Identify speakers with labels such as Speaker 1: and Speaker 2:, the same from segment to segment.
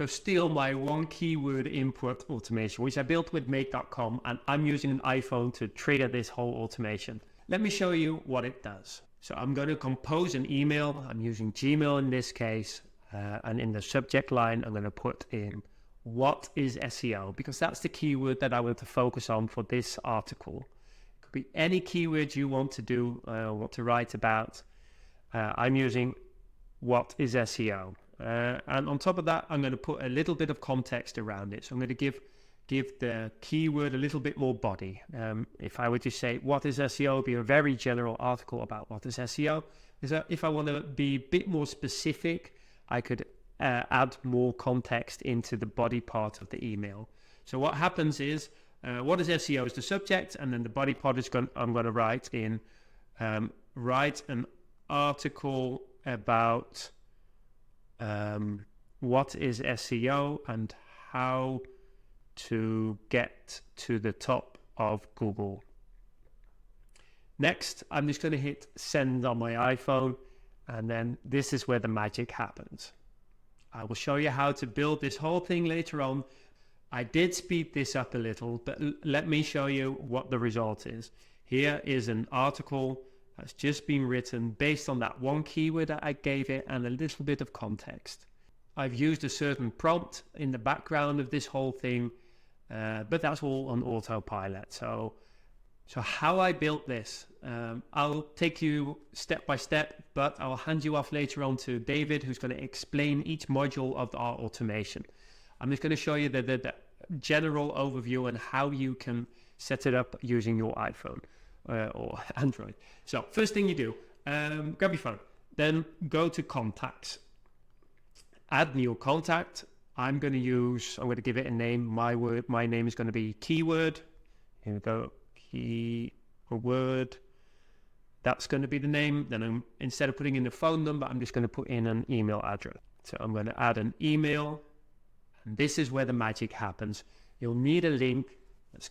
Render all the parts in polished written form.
Speaker 1: So still my one keyword input automation, which I built with make.com, and I'm using an iPhone to trigger this whole automation. Let me show you what it does. So I'm going to compose an email. I'm using Gmail in this case. And in the subject line, I'm going to put in what is SEO, because that's the keyword that I want to focus on for this article. It could be any keyword you want to do, want to write about. I'm using what is SEO. And on top of that, I'm going to put a little bit of context around it. So I'm going to give the keyword a little bit more body. If I were to say what is SEO, it'd be a very general article about what is SEO. If I want to be a bit more specific, I could add more context into the body part of the email. So what happens is, what is SEO is the subject, and then the body part is I'm going to write in, write an article about what is SEO and how to get to the top of Google. Next, I'm just going to hit send on my iPhone, and then this is where the magic happens. I will show you how to build this whole thing later on. I did speed this up a little, but let me show you what the result is. Here is an article that's just been written based on that one keyword that I gave it and a little bit of context. I've used a certain prompt in the background of this whole thing, but that's all on autopilot. So how I built this, I'll take you step by step, but I'll hand you off later on to David, who's going to explain each module of our automation. I'm just going to show you the general overview and how you can set it up using your iPhone or Android. So first thing you do, grab your phone, then go to contacts, add new contact. I'm going to give it a name. My name is going to be keyword. Here we go, keyword. That's going to be the name. Then instead of putting in the phone number, I'm just going to put in an email address. So I'm going to add an email. And this is where the magic happens. You'll need a link,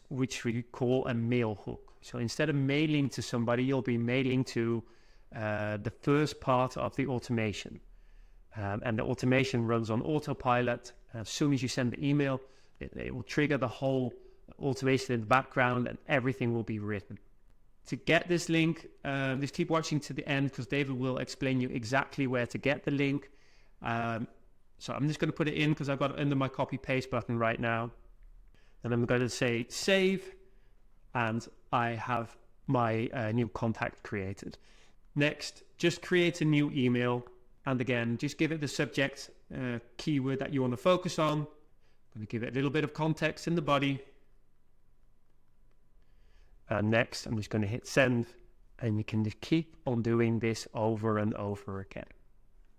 Speaker 1: which we call a mail hook. So instead of mailing to somebody, you'll be mailing to the first part of the automation. And the automation runs on autopilot. As soon as you send the email, it will trigger the whole automation in the background, and everything will be written. To get this link, just keep watching to the end, because David will explain you exactly where to get the link. So I'm just going to put it in because I've got it under my copy paste button right now. And I'm going to say save, and I have my new contact created. Next, just create a new email. And again, just give it the subject keyword that you want to focus on. I'm going to give it a little bit of context in the body. And next, I'm just going to hit send, and you can just keep on doing this over and over again.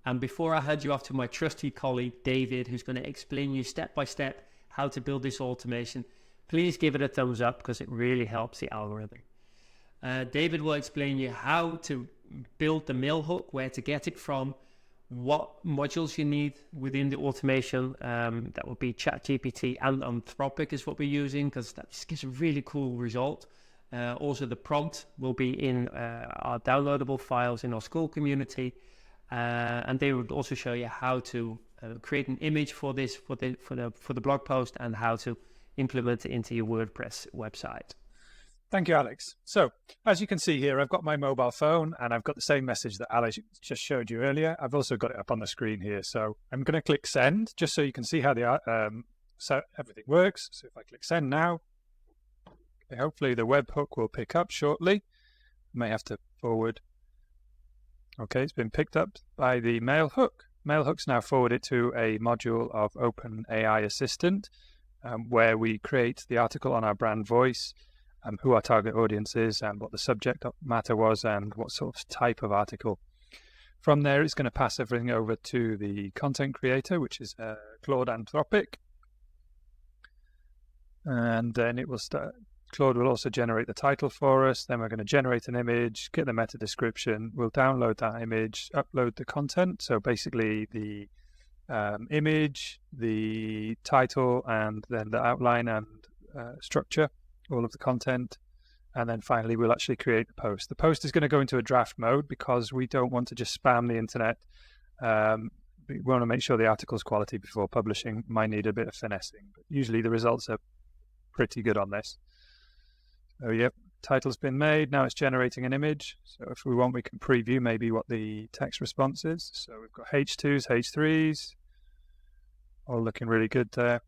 Speaker 1: And before I hand you off to my trusty colleague, David, who's going to explain you step by step how to build this automation, please give it a thumbs up because it really helps the algorithm. David will explain you how to build the mail hook, where to get it from, what modules you need within the automation. That will be ChatGPT and Anthropic is what we're using, because that just gives a really cool result. Also, the prompt will be in our downloadable files in our school community. And they would also show you how to create an image for this for the blog post, and how to implement it into your WordPress website.
Speaker 2: Thank you, Alex. So as you can see here, I've got my mobile phone, and I've got the same message that Alex just showed you earlier. I've also got it up on the screen here. So I'm going to click send, just so you can see how so everything works. So if I click send now, hopefully the webhook will pick up shortly. May have to forward. Okay, it's been picked up by the mail hook. Mail hook's now forwarded to a module of OpenAI Assistant, where we create the article on our brand voice, who our target audience is, and what the subject matter was, and what sort of type of article. From there, it's going to pass everything over to the content creator, which is Claude Anthropic. And then it will start. Claude will also generate the title for us. Then we're going to generate an image, get the meta description. We'll download that image, upload the content. So basically the image, the title, and then the outline and structure, all of the content. And then finally, we'll actually create the post. The post is going to go into a draft mode because we don't want to just spam the internet, we want to make sure the article's quality before publishing. Might need a bit of finessing, but usually the results are pretty good on this. So yep, title's been made. Now it's generating an image. So if we want, we can preview maybe what the text response is. So we've got H2s, H3s, all looking really good there.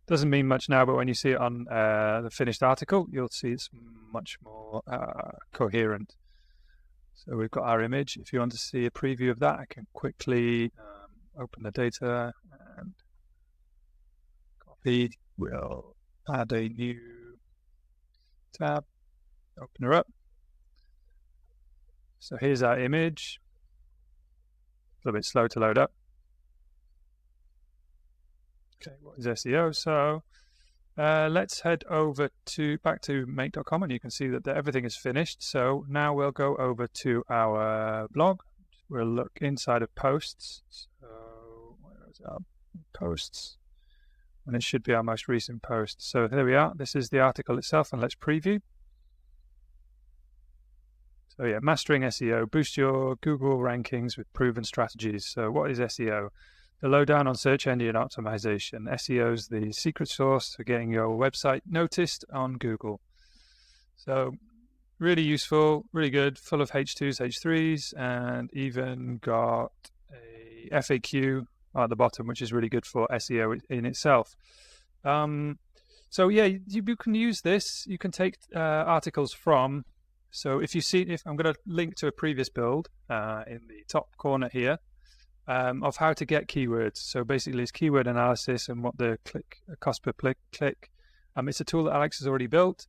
Speaker 2: Doesn't mean much now, but when you see it on the finished article, you'll see it's much more coherent. So we've got our image. If you want to see a preview of that, I can quickly open the data and copy. We'll add a new tab, open her up. So here's our image. A little bit slow to load up. Okay, what is SEO? So let's head over back to make.com, and you can see that everything is finished. So now we'll go over to our blog. We'll look inside of posts. So where is our posts? And it should be our most recent post. So there we are. This is the article itself, and let's preview. So yeah, mastering SEO, boost your Google rankings with proven strategies. So what is SEO? The lowdown on search engine optimization. SEO is the secret sauce for getting your website noticed on Google. So really useful, really good, full of H2s, H3s, and even got a FAQ at the bottom, which is really good for SEO in itself. So yeah, you can use this. You can take articles from. So if I'm going to link to a previous build in the top corner here. Of how to get keywords. So basically it's keyword analysis and what the cost per click. It's a tool that Alex has already built,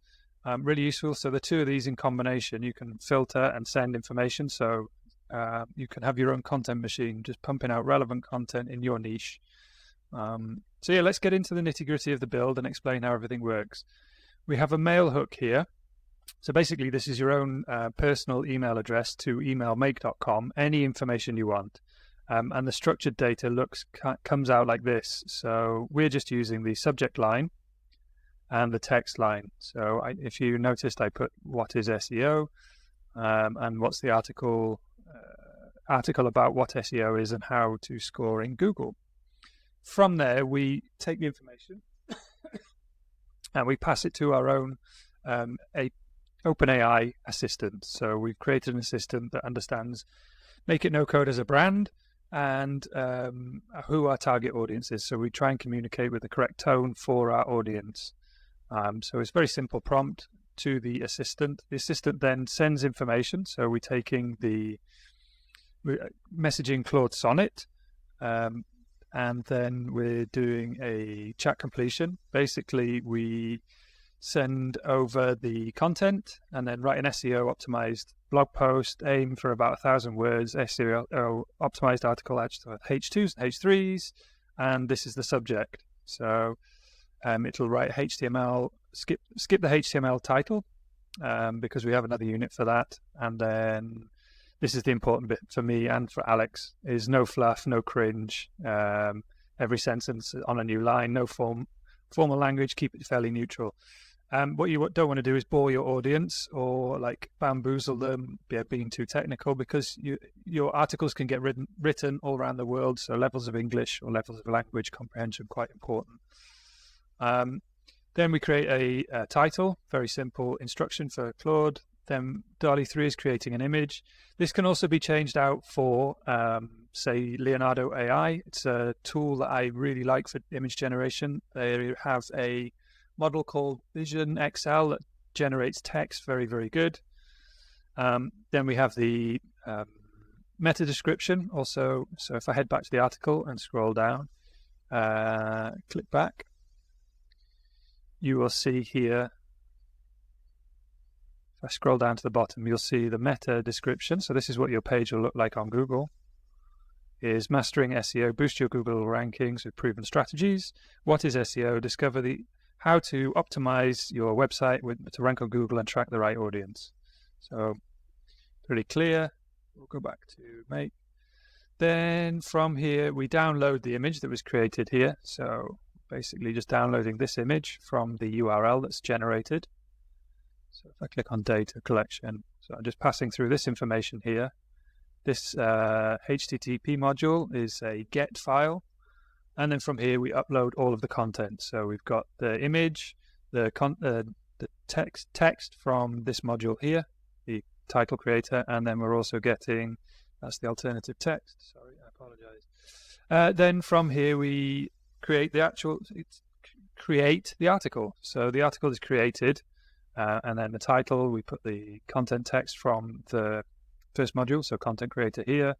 Speaker 2: really useful. So the two of these in combination, you can filter and send information. So you can have your own content machine, just pumping out relevant content in your niche. So yeah, let's get into the nitty-gritty of the build and explain how everything works. We have a mail hook here. So basically this is your own personal email address to email make.com, any information you want. And the structured data comes out like this. So we're just using the subject line and the text line. So if you noticed, I put what is SEO and what's the article about what SEO is and how to score in Google. From there, we take the information and we pass it to our own OpenAI assistant. So we've created an assistant that understands Make It No Code as a brand, and who our target audience is. So we try and communicate with the correct tone for our audience. So it's a very simple prompt to the assistant. The assistant then sends information. So we're messaging Claude Sonnet, and then we're doing a chat completion. Basically, we send over the content and then write an SEO optimized blog post, aim for about 1,000 words, SEO optimized article actually H2s and H3s, and this is the subject. So it'll write HTML, skip the HTML title because we have another unit for that, and then this is the important bit for me and for Alex, is no fluff, no cringe, every sentence on a new line, no formal language, keep it fairly neutral. What you don't want to do is bore your audience or like bamboozle them being too technical, because your articles can get written all around the world. So levels of English or levels of language comprehension quite important. Then we create a title, very simple instruction for Claude. Then DALL-E 3 is creating an image. This can also be changed out for, say, Leonardo AI. It's a tool that I really like for image generation. They have a model called Vision XL that generates text very, very good. Then we have the meta description also. So if I head back to the article and scroll down, click back, you will see here, if I scroll down to the bottom, you'll see the meta description. So this is what your page will look like on Google. Is mastering SEO, boost your Google rankings with proven strategies. What is SEO? Discover how to optimize your website to rank on Google and track the right audience. So pretty clear. We'll go back to make. Then from here, we download the image that was created here. So basically just downloading this image from the URL that's generated. So if I click on data collection, so I'm just passing through this information here. This HTTP module is a get file. And then from here, we upload all of the content. So we've got the image, the text from this module here, the title creator, and then we're also getting, that's the alternative text. Sorry, I apologize. Then from here, we create the article. So the article is created, and then the title, we put the content text from the first module, so content creator here,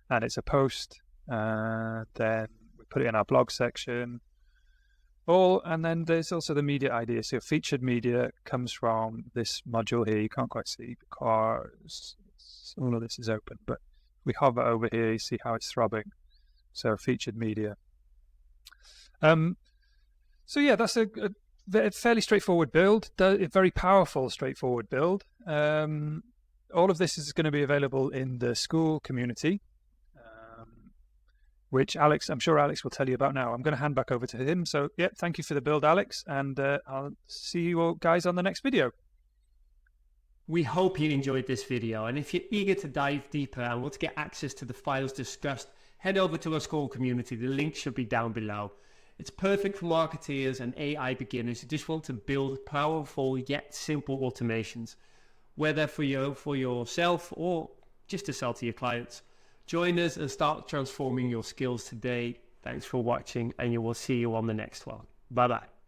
Speaker 2: and it's a post. Then we put it in our blog section. And then there's also the media ID. So featured media comes from this module here. You can't quite see because all of this is open, but we hover over here, you see how it's throbbing. So featured media. So yeah, that's a fairly straightforward build, a very powerful, straightforward build. All of this is going to be available in the school community, which I'm sure Alex will tell you about now. I'm going to hand back over to him. So yeah, thank you for the build, Alex, and I'll see you all guys on the next video.
Speaker 1: We hope you enjoyed this video, and if you're eager to dive deeper and want to get access to the files discussed, head over to our school community. The link should be down below. It's perfect for marketeers and AI beginners who just want to build powerful yet simple automations, whether for yourself or just to sell to your clients. Join us and start transforming your skills today. Thanks for watching, and we will see you on the next one. Bye-bye.